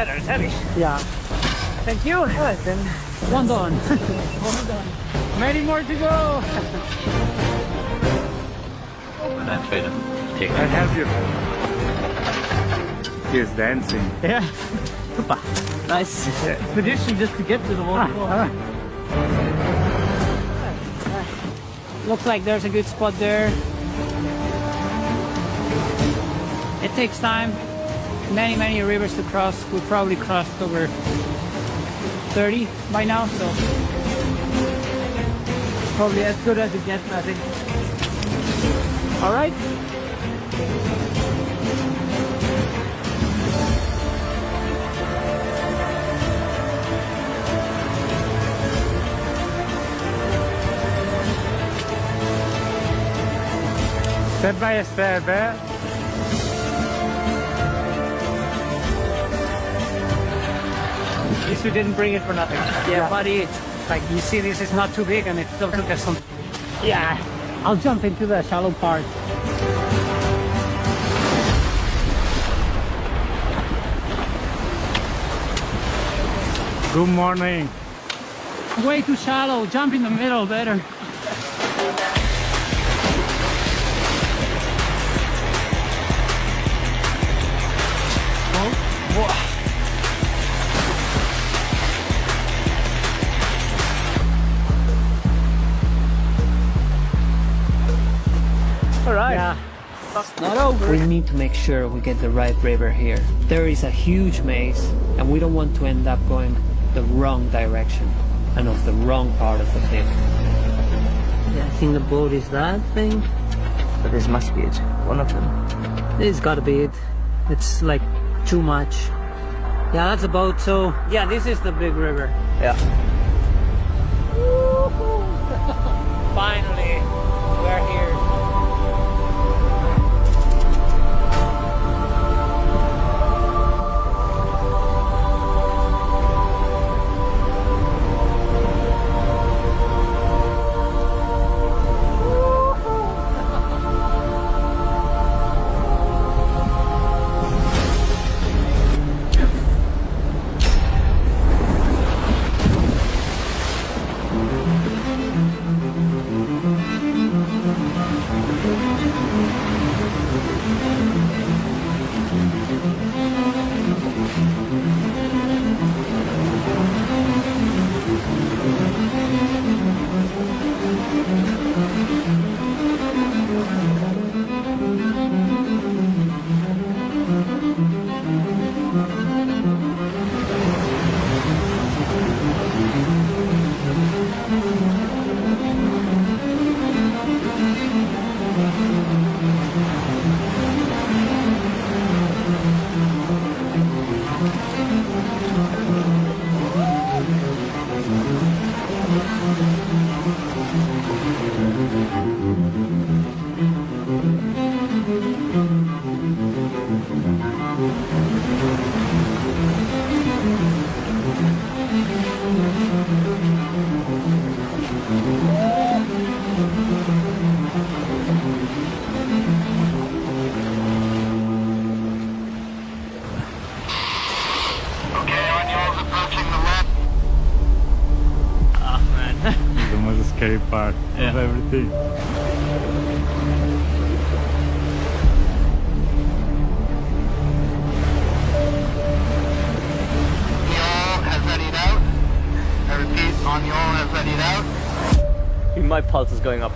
ladder is heavy. Yeah. Thank you. Alright then. One done. One done. Many more to go. That's right. Take I it. help you. He is dancing. Yeah. Super. Nice. Expedition just to get to the waterfall. Looks like there's a good spot there. It takes time. Many rivers to cross. We've probably crossed over 30 by now, so probably as good as it gets, I think. All right. Step by step, eh? At least we didn't bring it for nothing. Yeah, buddy. Like you see, this is not too big, and it still took us some. Yeah, I'll jump into the shallow part. Good morning. Way too shallow. Jump in the middle, better. All right. Yeah. Not over. We need to make sure we get the right river here. There is a huge maze, and we don't want to end up going the wrong direction and off the wrong part of the cliff. Yeah, I think the boat is that thing. But this must be it. One of them. This gotta be it. It's like too much. Yeah, that's a boat. So yeah, this is the big river. Yeah. Finally, we're here. The most scary part of everything. My pulse is going up.